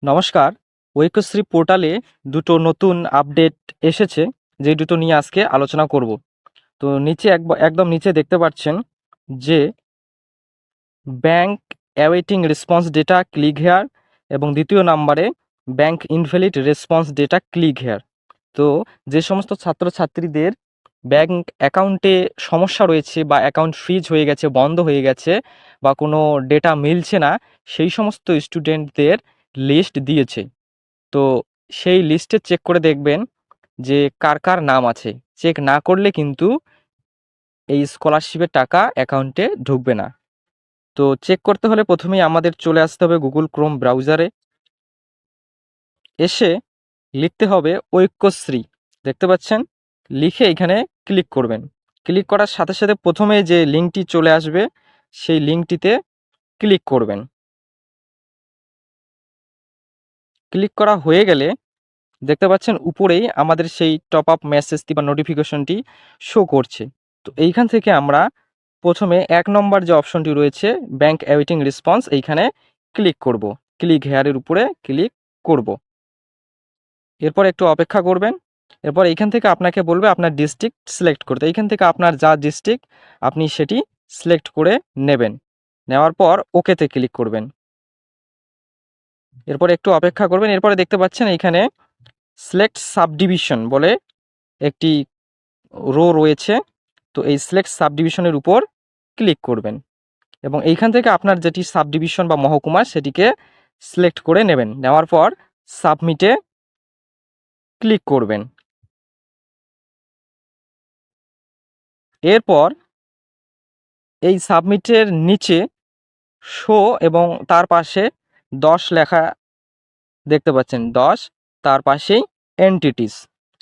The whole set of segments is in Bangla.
নমস্কার। ঐক্যশ্রী পোর্টালে দুটো নতুন আপডেট এসেছে, যে দুটো নিয়ে আজকে আলোচনা করব। তো নিচে একদম নিচে দেখতে পাচ্ছেন যে bank awaiting response data click here, এবং দ্বিতীয় নাম্বারে bank invalid response data click here. তো যে সমস্ত ছাত্রছাত্রীদের ব্যাংক অ্যাকাউন্টে সমস্যা রয়েছে বা অ্যাকাউন্ট ফ্রিজ হয়ে গেছে, বন্ধ হয়ে গেছে, বা কোনো ডেটা মিলছে না, সেই সমস্ত স্টুডেন্টদের লিস্ট দিয়েছে। তো সেই লিস্টে চেক করে দেখবেন যে কার কার নাম আছে। চেক না করলে কিন্তু এই স্কলারশিপের টাকা অ্যাকাউন্টে ঢুকবে না। তো চেক করতে হলে প্রথমেই আমাদের চলে আসতে হবে গুগল ক্রোম ব্রাউজারে। এসে লিখতে হবে ঐক্যশ্রী, দেখতে পাচ্ছেন, লিখে এখানে ক্লিক করবেন। ক্লিক করার সাথে সাথে প্রথমে যে লিঙ্কটি চলে আসবে সেই লিঙ্কটিতে ক্লিক করবেন। ক্লিক করা হয়ে গেলে দেখতে পাচ্ছেন উপরেই আমাদের সেই টপ আপ মেসেজটি বা নোটিফিকেশনটি শো করছে। তো এইখান থেকে আমরা প্রথমে ১ নম্বর যে অপশনটি রয়েছে ব্যাংক অ্যাওয়েটিং রেসপন্স, এইখানে ক্লিক করব। ক্লিক হেয়ারের উপরে ক্লিক করব। এরপর একটু অপেক্ষা করবেন। এরপর এইখান থেকে আপনাকে বলবে আপনার ডিস্ট্রিক্ট সিলেক্ট করতে। এইখান থেকে আপনার যা ডিস্ট্রিক্ট আপনি সেটি সিলেক্ট করে নেবেন। নেওয়ার পর ওকেতে ক্লিক করবেন। এরপর একটু অপেক্ষা করবেন। এরপরে দেখতে পাচ্ছেন এইখানে সিলেক্ট সাবডিভিশন বলে একটি রো রয়েছে। তো এই সিলেক্ট সাবডিভিশনের উপর ক্লিক করবেন এবং এইখান থেকে আপনার যেটি সাবডিভিশন বা মহকুমা সেটিকে সিলেক্ট করে নেবেন। নেওয়ার পর সাবমিটে ক্লিক করবেন। এরপর এই সাবমিটের নিচে শো এবং তার পাশে 10 লেখা দেখতে পাচ্ছেন, 10, তার পাশেই এন্টিটিস,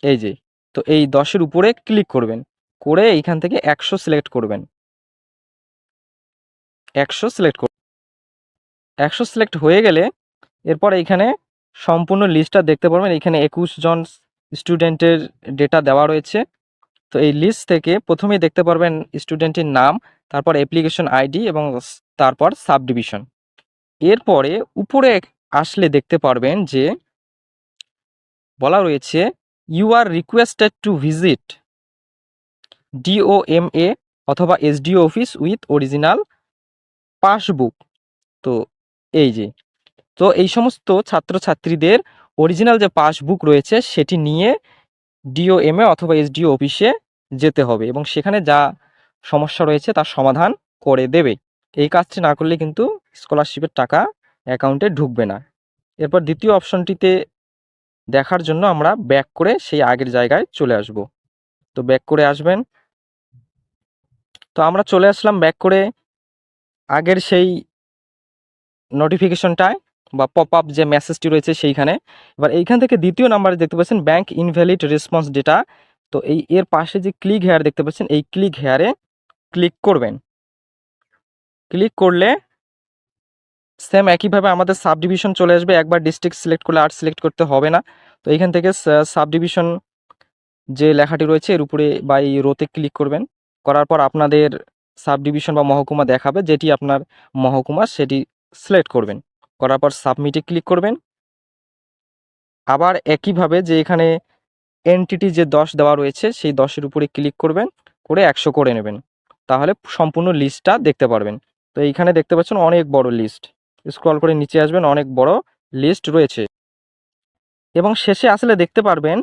এই যে। তো এই 10-এর উপরে ক্লিক করবেন, করে এইখান থেকে 100 সিলেক্ট করবেন। 100 সিলেক্ট করবেন। 100 সিলেক্ট হয়ে গেলে এরপর এইখানে সম্পূর্ণ লিস্টটা দেখতে পারবেন। এখানে 21 জন স্টুডেন্টের ডেটা দেওয়া রয়েছে। তো এই লিস্ট থেকে প্রথমেই দেখতে পারবেন স্টুডেন্টের নাম, তারপর অ্যাপ্লিকেশন আইডি এবং তারপর সাবডিভিশন। এরপরে উপরে আসলে দেখতে পারবেন যে বলা রয়েছে you are requested to visit DOMA অথবা SDO office with original passbook. তো এই যে, তো এই সমস্ত ছাত্রছাত্রীদের অরিজিনাল যে পাসবুক রয়েছে সেটি নিয়ে ডিওএমএ অথবা এসডিও অফিসে যেতে হবে এবং সেখানে যা সমস্যা রয়েছে তার সমাধান করে দেবে। এই কাজটি না করলে কিন্তু স্কলারশিপের টাকা অ্যাকাউন্টে ঢুকবে না। এরপর দ্বিতীয় অপশনটিতে দেখার জন্য আমরা ব্যাক করে সেই আগের জায়গায় চলে আসব। তো ব্যাক করে আসবেন। তো আমরা চলে আসলাম ব্যাক করে আগের সেই নোটিফিকেশনটায় বা পপ আপ যে মেসেজটি রয়েছে সেইখানে। এবার এইখান থেকে দ্বিতীয় নাম্বারে দেখতে পাচ্ছেন ব্যাংক ইনভ্যালিড রেসপন্স ডেটা। তো এর পাশে যে ক্লিক হেয়ার দেখতে পাচ্ছেন, এই ক্লিক হেয়ারে ক্লিক করবেন। ক্লিক করলে সেম একইভাবে আমাদের সাবডিভিশন চলে আসবে। একবার ডিস্ট্রিক্ট সিলেক্ট করলে আর সিলেক্ট করতে হবে না। তো এইখান থেকে সাবডিভিশন যে লেখাটি রয়েছে এর উপরে বা এই রোতে ক্লিক করবেন। করার পর আপনাদের সাবডিভিশন বা মহকুমা দেখাবে, যেটি আপনার মহকুমা সেটি সিলেক্ট করবেন। করার পর সাবমিটে ক্লিক করবেন। আবার একইভাবে যে এখানে এন্টিটি যে 10 দেওয়া রয়েছে সেই 10-এর উপরে ক্লিক করবেন, করে 100 করে নেবেন। তাহলে সম্পূর্ণ লিস্টটা দেখতে পারবেন। তো এইখানে দেখতে পাচ্ছেন অনেক বড় লিস্ট। স্ক্রল করে নিচে আসবেন, অনেক বড় লিস্ট রয়েছে এবং শেষে আসলে দেখতে পারবেন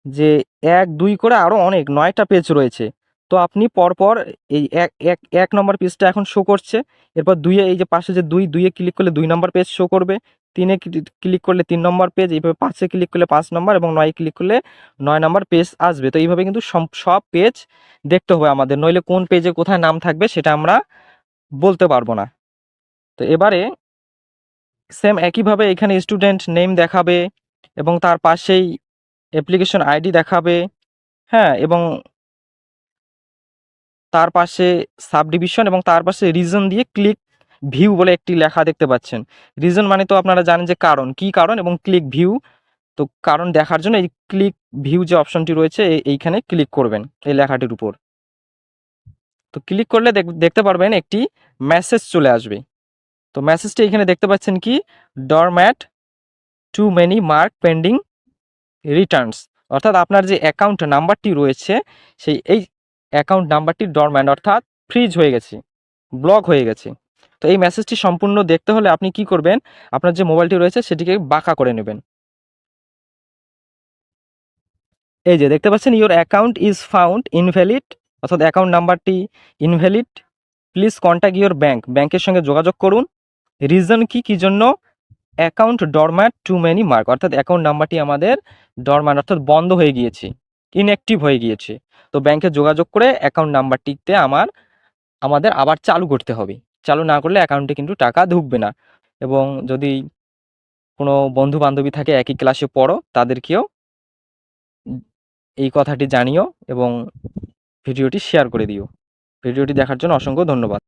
যে 1, 2 করে আরও অনেক 9টা পেজ রয়েছে। তো আপনি পরপর এই এক নম্বর পেজটা এখন শো করছে। এরপর 2-এ এই যে পাশে যে 2-এ ক্লিক করলে 2 নম্বর পেজ শো করবে। 3-এ ক্লিক করলে 3 নম্বর পেজ, এইভাবে 5-এ ক্লিক করলে 5 নম্বর এবং 9-এ ক্লিক করলে 9 নম্বর পেজ আসবে। তো এইভাবে কিন্তু সব পেজ দেখতে হবে আমাদের, নইলে কোন পেজে কোথায় নাম থাকবে সেটা আমরা বলতে পারবো না। তো এবারে সেম একইভাবে এখানে স্টুডেন্ট নেম দেখাবে এবং তার পাশেই অ্যাপ্লিকেশন আইডি দেখাবে, হ্যাঁ, এবং তার পাশে সাবডিভিশন এবং তার পাশে রিজন দিয়ে ক্লিক ভিউ বলে একটি লেখা দেখতে পাচ্ছেন। রিজন মানে তো আপনারা জানেন যে কারণ, কি কারণ, এবং ক্লিক ভিউ, তো কারণ দেখার জন্য এই ক্লিক ভিউ যে অপশনটি রয়েছে এইখানে ক্লিক করবেন এই লেখাটির উপর। তো ক্লিক করলে দেখতে পারবেন একটি মেসেজ চলে আসবে। তো মেসেজটি এখানে দেখতে পাচ্ছেন কি, doormat too many mark pending returns, অর্থাৎ আপনার যে অ্যাকাউন্ট নাম্বারটি রয়েছে এই অ্যাকাউন্ট নাম্বারটি ডরম্যান্ট অর্থাৎ ফ্রিজ হয়ে গেছে, ব্লক হয়ে গেছে। তো এই মেসেজটি সম্পূর্ণ দেখতে হলে আপনি কি করবেন, আপনার যে মোবাইলটি রয়েছে সেটিকে বাঁকা করে নেবেন। এই যে দেখতে পাচ্ছেন your account is found invalid, অর্থাৎ অ্যাকাউন্ট নাম্বারটি invalid, please contact your bank, ব্যাংকের সঙ্গে যোগাযোগ করুন। রিজন কি জন্য, অ্যাকাউন্ট ডরম্যাট টু মেনি মার্ক, অর্থাৎ অ্যাকাউন্ট নাম্বারটি আমাদের ডরম্যাট অর্থাৎ বন্ধ হয়ে গিয়েছে, ইনঅ্যাক্টিভ হয়ে গিয়েছে। তো ব্যাংকে যোগাযোগ করে অ্যাকাউন্ট নাম্বারটিতে আমাদের আবার চালু করতে হবে, চালু না করলে অ্যাকাউন্টে কিন্তু টাকা ঢুকবে না। এবং যদি কোনো বন্ধু বান্ধবী থাকে একই ক্লাসে পড়ো, তাদেরকেও এই কথাটি জানিও এবং ভিডিওটি শেয়ার করে দিও। ভিডিওটি দেখার জন্য অসংখ্য ধন্যবাদ।